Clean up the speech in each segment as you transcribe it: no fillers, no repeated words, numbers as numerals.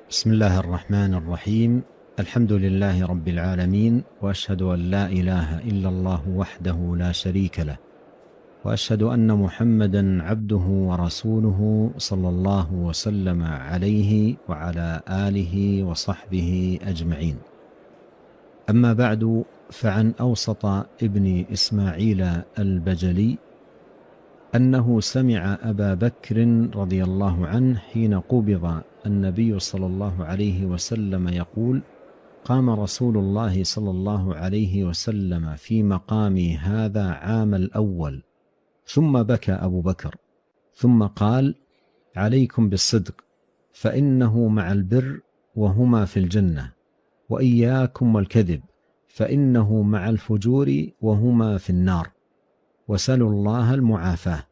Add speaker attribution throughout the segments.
Speaker 1: بسم الله الرحمن الرحيم. الحمد لله رب العالمين، وأشهد أن لا إله إلا الله وحده لا شريك له، وأشهد أن محمدا عبده ورسوله صلى الله وسلم عليه وعلى آله وصحبه أجمعين. أما بعد، فعن أوسط ابن إسماعيل البجلي أنه سمع أبا بكر رضي الله عنه حين قبض النبي صلى الله عليه وسلم يقول: قام رسول الله صلى الله عليه وسلم في مقامي هذا عام الأول، ثم بكى أبو بكر، ثم قال: عليكم بالصدق فإنه مع البر وهما في الجنة، وإياكم والكذب فإنه مع الفجور وهما في النار، وسلوا الله المعافاة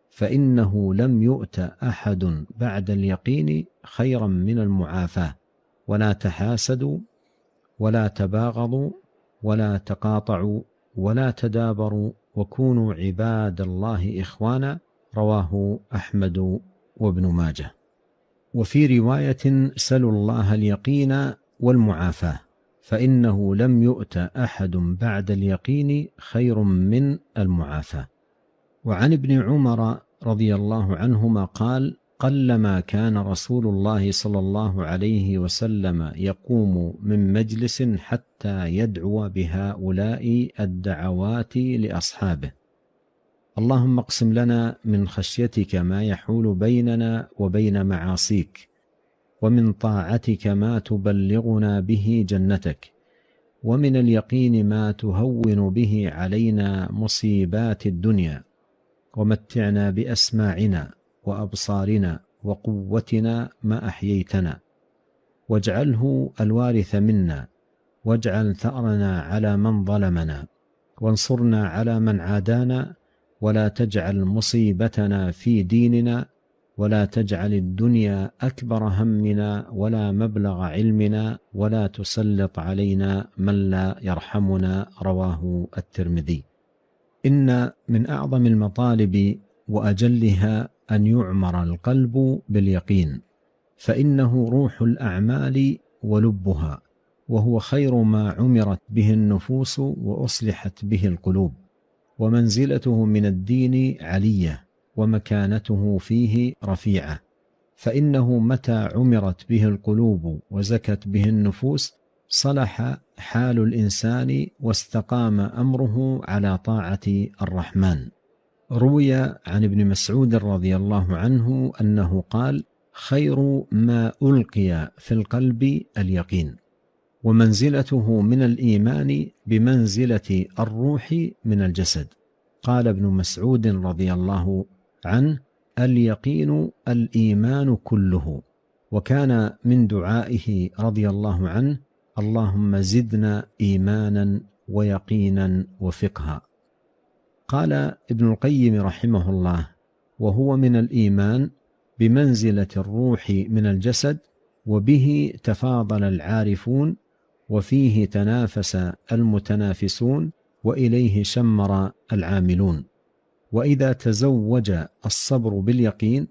Speaker 1: فإنه لم يؤت أحد بعد اليقين خيرا من المعافاة، ولا تحاسدوا ولا تباغضوا ولا تقاطعوا ولا تدابروا، وكونوا عباد الله إخوانا. رواه أحمد وابن ماجه. وفي رواية: سلوا الله اليقين والمعافاة فإنه لم يؤت أحد بعد اليقين خير من المعافاة. وعن ابن عمر رضي الله عنهما قال: قلما كان رسول الله صلى الله عليه وسلم يقوم من مجلس حتى يدعو بهؤلاء الدعوات لأصحابه: اللهم اقسم لنا من خشيتك ما يحول بيننا وبين معاصيك، ومن طاعتك ما تبلغنا به جنتك، ومن اليقين ما تهون به علينا مصيبات الدنيا، ومتعنا بأسماعنا وأبصارنا وقوتنا ما أحييتنا، واجعله الوارث منا، واجعل ثأرنا على من ظلمنا، وانصرنا على من عادانا، ولا تجعل مصيبتنا في ديننا، ولا تجعل الدنيا أكبر همنا ولا مبلغ علمنا، ولا تسلط علينا من لا يرحمنا. رواه الترمذي. إن من أعظم المطالب وأجلها أن يعمر القلب باليقين، فإنه روح الأعمال ولبها، وهو خير ما عمرت به النفوس وأصلحت به القلوب، ومنزلته من الدين علية، ومكانته فيه رفيعة، فإنه متى عمرت به القلوب وزكت به النفوس صلح حال الإنسان واستقام أمره على طاعة الرحمن. روي عن ابن مسعود رضي الله عنه أنه قال: خير ما ألقي في القلب اليقين، ومنزلته من الإيمان بمنزلة الروح من الجسد. قال ابن مسعود رضي الله عنه: اليقين الإيمان كله. وكان من دعائه رضي الله عنه: اللهم زدنا إيمانا ويقينا وفقها. قال ابن القيم رحمه الله: وهو من الإيمان بمنزلة الروح من الجسد، وبه تفاضل العارفون، وفيه تنافس المتنافسون، وإليه شمر العاملون. وإذا تزوج الصبر باليقين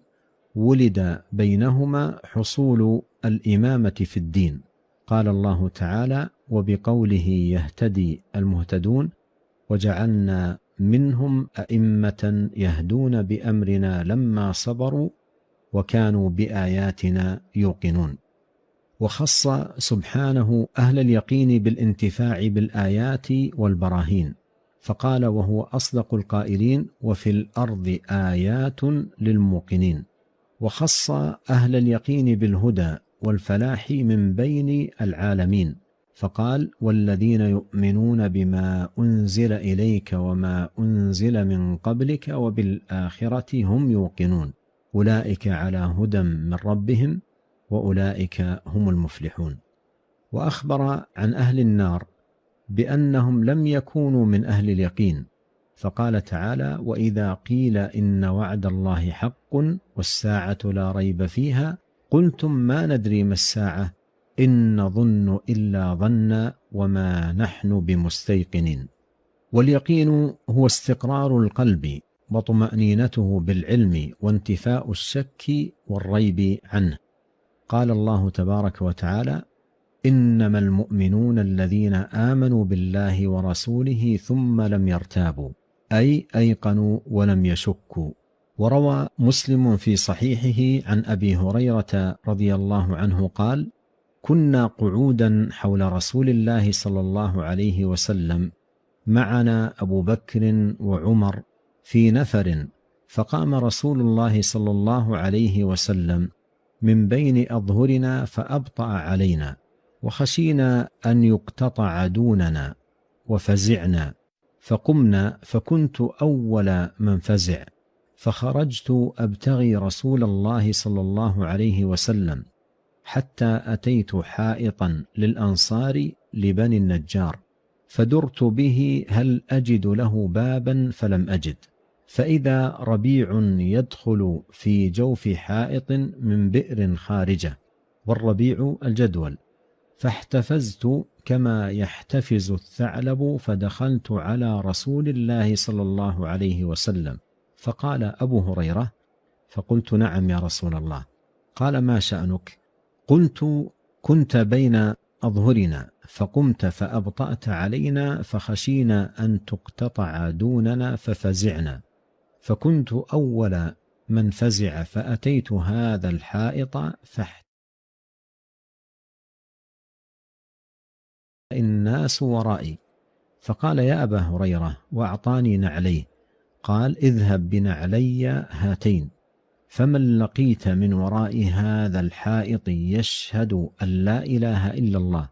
Speaker 1: ولد بينهما حصول الإمامة في الدين. قال الله تعالى: وبقوله يهتدي المهتدون، وجعلنا منهم أئمة يهدون بأمرنا لما صبروا وكانوا بآياتنا يوقنون. وخص سبحانه أهل اليقين بالانتفاع بالآيات والبراهين، فقال وهو أصدق القائلين: وفي الأرض آيات للموقنين. وخص أهل اليقين بالهدى والفلاح من بين العالمين، فقال: والذين يؤمنون بما أنزل إليك وما أنزل من قبلك وبالآخرة هم يوقنون، أولئك على هدى من ربهم وأولئك هم المفلحون. وأخبر عن أهل النار بأنهم لم يكونوا من أهل اليقين، فقال تعالى: وإذا قيل إن وعد الله حق والساعة لا ريب فيها قلتم ما ندري ما الساعة إن نظن إلا ظنا وما نحن بمستيقنين. واليقين هو استقرار القلب وطمأنينته بالعلم وانتفاء الشك والريب عنه، قال الله تبارك وتعالى: إنما المؤمنون الذين آمنوا بالله ورسوله ثم لم يرتابوا، أي أيقنوا ولم يشكوا. وروى مسلم في صحيحه عن أبي هريرة رضي الله عنه قال: كنا قعودا حول رسول الله صلى الله عليه وسلم، معنا أبو بكر وعمر في نفر، فقام رسول الله صلى الله عليه وسلم من بين أظهرنا فأبطأ علينا، وخشينا أن يقتطع دوننا وفزعنا، فقمنا، فكنت أول من فزع، فخرجت أبتغي رسول الله صلى الله عليه وسلم حتى أتيت حائطا للأنصار لبني النجار، فدرت به هل أجد له بابا فلم أجد، فإذا ربيع يدخل في جوف حائط من بئر خارجة، والربيع الجدول، فاحتفزت كما يحتفز الثعلب، فدخلت على رسول الله صلى الله عليه وسلم، فقال أبو هريرة: فقلت: نعم يا رسول الله. قال: ما شأنك؟ قلت: كنت بين أظهرنا فقمت فأبطأت علينا، فخشينا أن تقتطع دوننا ففزعنا، فكنت أول من فزع، فأتيت هذا الحائط الناس ورائي. فقال: يا أبا هريرة، وأعطاني نعليه. قال: اذهب بنعلي هاتين، فمن لقيت من وراء هذا الحائط يشهد أن لا إله إلا الله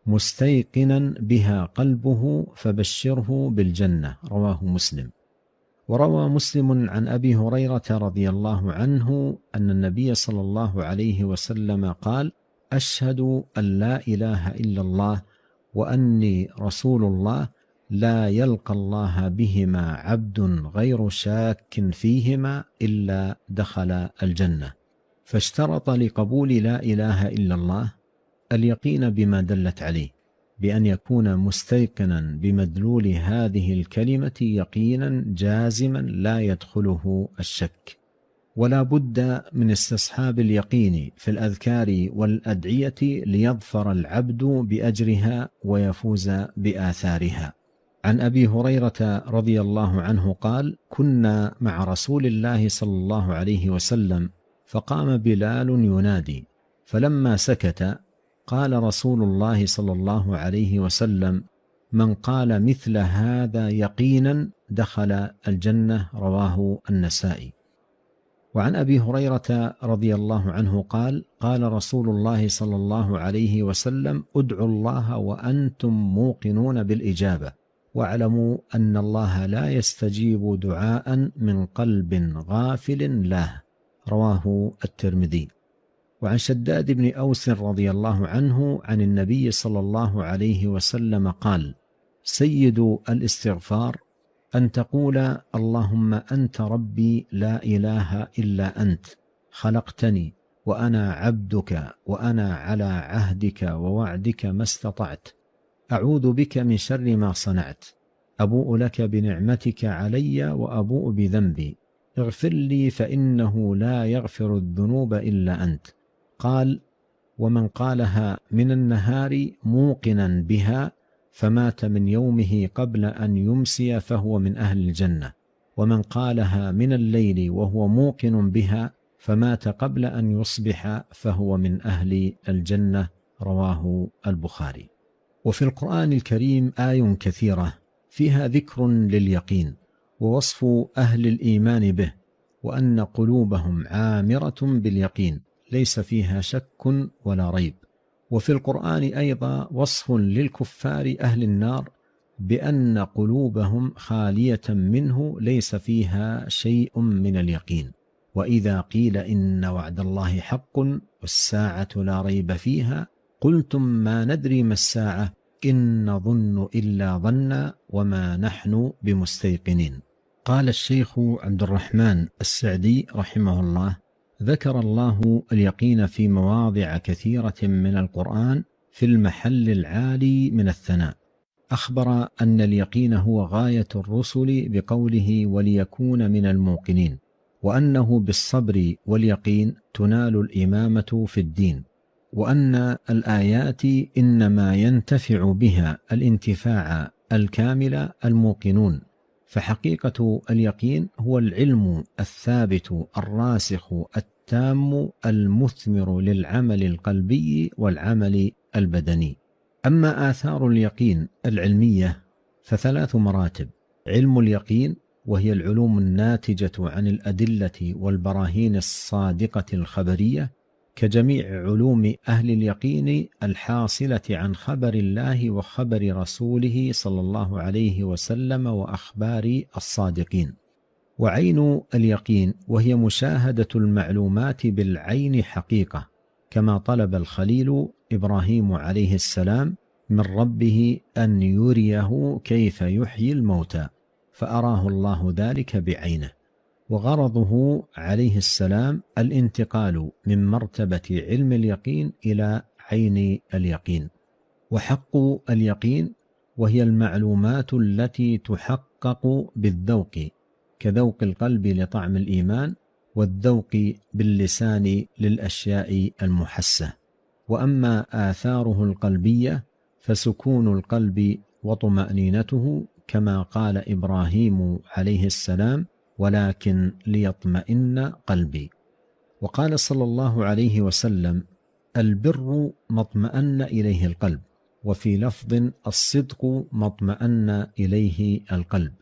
Speaker 1: مستيقنا بها قلبه فبشره بالجنة. رواه مسلم. وروى مسلم عن أبي هريرة رضي الله عنه أن النبي صلى الله عليه وسلم قال: أشهد أن لا إله إلا الله وأني رسول الله، لا يلقى الله بهما عبد غير شاك فيهما إلا دخل الجنة. فاشترط لقبول لا إله إلا الله اليقين بما دلت عليه، بأن يكون مستيقنا بمدلول هذه الكلمة يقينا جازما لا يدخله الشك. ولا بد من استصحاب اليقين في الأذكار والأدعية ليظفر العبد بأجرها ويفوز بآثارها. عن أبي هريرة رضي الله عنه قال: كنا مع رسول الله صلى الله عليه وسلم، فقام بلال ينادي، فلما سكت قال رسول الله صلى الله عليه وسلم: من قال مثل هذا يقينا دخل الجنة. رواه النسائي. وعن أبي هريرة رضي الله عنه قال: قال رسول الله صلى الله عليه وسلم: ادعوا الله وأنتم موقنون بالإجابة، واعلموا أن الله لا يستجيب دعاء من قلب غافل له. رواه الترمذي. وعن شداد بن أوس رضي الله عنه عن النبي صلى الله عليه وسلم قال: سيد الاستغفار أن تقول: اللهم أنت ربي لا إله إلا أنت، خلقتني وأنا عبدك، وأنا على عهدك ووعدك ما استطعت، أعوذ بك من شر ما صنعت، أبوء لك بنعمتك علي وأبوء بذنبي، اغفر لي فإنه لا يغفر الذنوب إلا أنت. قال: ومن قالها من النهار موقنا بها فمات من يومه قبل أن يمسي فهو من أهل الجنة، ومن قالها من الليل وهو موقن بها فمات قبل أن يصبح فهو من أهل الجنة. رواه البخاري. وفي القرآن الكريم آي كثيرة فيها ذكر لليقين ووصف أهل الإيمان به، وأن قلوبهم عامرة باليقين ليس فيها شك ولا ريب. وفي القرآن أيضا وصف للكفار أهل النار بأن قلوبهم خالية منه ليس فيها شيء من اليقين. وإذا قيل إن وعد الله حق والساعة لا ريب فيها قلتم ما ندري ما الساعة إن نظن إلا ظنا وما نحن بمستيقنين. قال الشيخ عبد الرحمن السعدي رحمه الله: ذكر الله اليقين في مواضع كثيرة من القرآن في المحل العالي من الثناء. أخبر أن اليقين هو غاية الرسل بقوله: وليكون من الموقنين، وأنه بالصبر واليقين تنال الإمامة في الدين، وأن الآيات إنما ينتفع بها الانتفاع الكامل الموقنون، فحقيقة اليقين هو العلم الثابت الراسخ التام المثمر للعمل القلبي والعمل البدني. أما آثار اليقين العلمية فثلاث مراتب: علم اليقين، وهي العلوم الناتجة عن الأدلة والبراهين الصادقة الخبرية، كجميع علوم أهل اليقين الحاصلة عن خبر الله وخبر رسوله صلى الله عليه وسلم وأخبار الصادقين. وعين اليقين، وهي مشاهدة المعلومات بالعين حقيقة، كما طلب الخليل إبراهيم عليه السلام من ربه أن يريه كيف يحيي الموتى، فأراه الله ذلك بعينه. وغرضه عليه السلام الانتقال من مرتبة علم اليقين إلى عين اليقين. وحق اليقين، وهي المعلومات التي تحقق بالذوق، كذوق القلب لطعم الإيمان، والذوق باللسان للأشياء المحسة. وأما آثاره القلبية فسكون القلب وطمأنينته، كما قال إبراهيم عليه السلام: ولكن ليطمئن قلبي. وقال صلى الله عليه وسلم: البر ما اطمأن إليه القلب، وفي لفظ: الصدق ما اطمأن إليه القلب.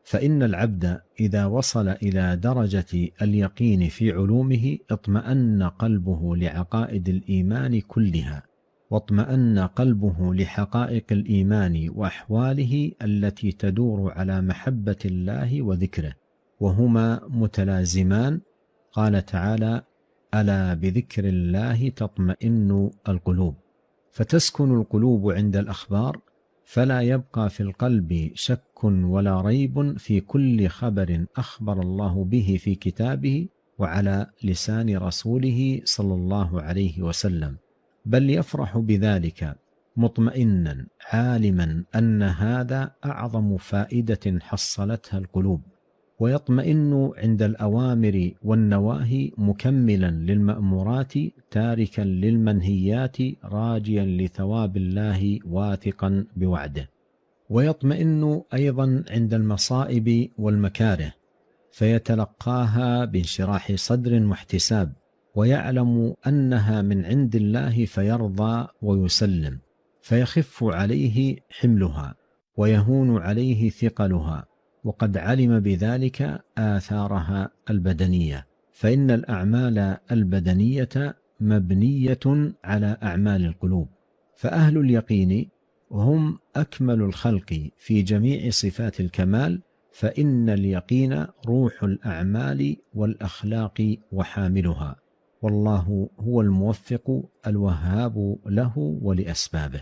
Speaker 1: فإن العبد إذا وصل إلى درجة اليقين في علومه اطمأن قلبه لعقائد الإيمان كلها، واطمأن قلبه لحقائق الإيمان وأحواله التي تدور على محبة الله وذكره، وهما متلازمان. قال تعالى: ألا بذكر الله تطمئن القلوب. فتسكن القلوب عند الأخبار، فلا يبقى في القلب شك ولا ريب في كل خبر أخبر الله به في كتابه وعلى لسان رسوله صلى الله عليه وسلم، بل يفرح بذلك مطمئنا عالما أن هذا أعظم فائدة حصلتها القلوب، ويطمئن عند الأوامر والنواهي مكملا للمأمورات تاركا للمنهيات راجيا لثواب الله واثقا بوعده. ويطمئن أيضا عند المصائب والمكاره، فيتلقاها بانشراح صدر واحتساب، ويعلم أنها من عند الله فيرضى ويسلم، فيخف عليه حملها ويهون عليه ثقلها، وقد علم بذلك آثارها البدنية، فإن الأعمال البدنية مبنية على أعمال القلوب. فأهل اليقين هم أكمل الخلق في جميع صفات الكمال، فإن اليقين روح الأعمال والأخلاق وحاملها، والله هو الموفق الوهاب له ولأسبابه.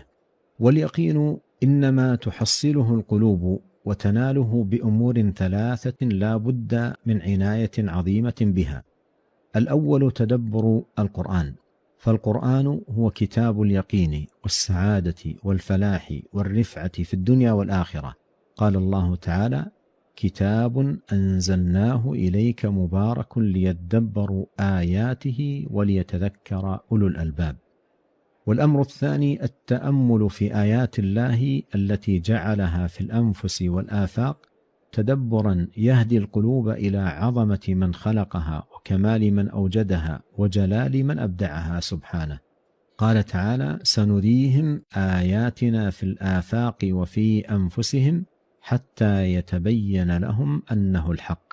Speaker 1: واليقين إنما تحصله القلوب وتناله بأمور ثلاثة لا بد من عناية عظيمة بها. الأول تدبر القرآن، فالقرآن هو كتاب اليقين والسعادة والفلاح والرفعة في الدنيا والآخرة. قال الله تعالى: كتاب أنزلناه إليك مبارك ليدبروا آياته وليتذكر أولو الألباب. والأمر الثاني التأمل في آيات الله التي جعلها في الأنفس والآفاق تدبرا يهدي القلوب إلى عظمة من خلقها وكمال من أوجدها وجلال من أبدعها سبحانه. قال تعالى: سنريهم آياتنا في الآفاق وفي أنفسهم حتى يتبين لهم أنه الحق.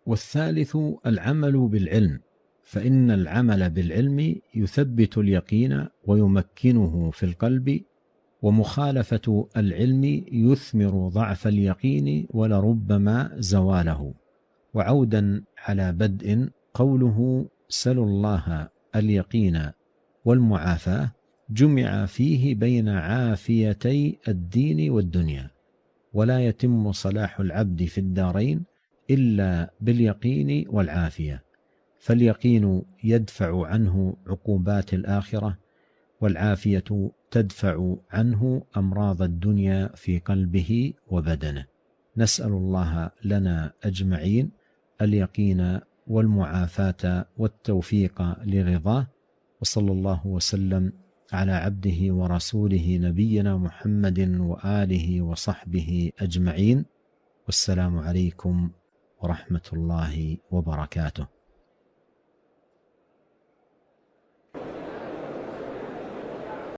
Speaker 1: والثالث العمل بالعلم، فإن العمل بالعلم يثبت اليقين ويمكنه في القلب، ومخالفة العلم يثمر ضعف اليقين ولربما زواله. وعودا على بدء، قوله: سلوا الله اليقين والمعافاة، جمع فيه بين عافيتي الدين والدنيا، ولا يتم صلاح العبد في الدارين إلا باليقين والعافية، فاليقين يدفع عنه عقوبات الآخرة، والعافية تدفع عنه أمراض الدنيا في قلبه وبدنه. نسأل الله لنا أجمعين اليقين والمعافاة والتوفيق لرضاه. وصلى الله وسلم على عبده ورسوله نبينا محمد وآله وصحبه أجمعين. والسلام عليكم ورحمة الله وبركاته.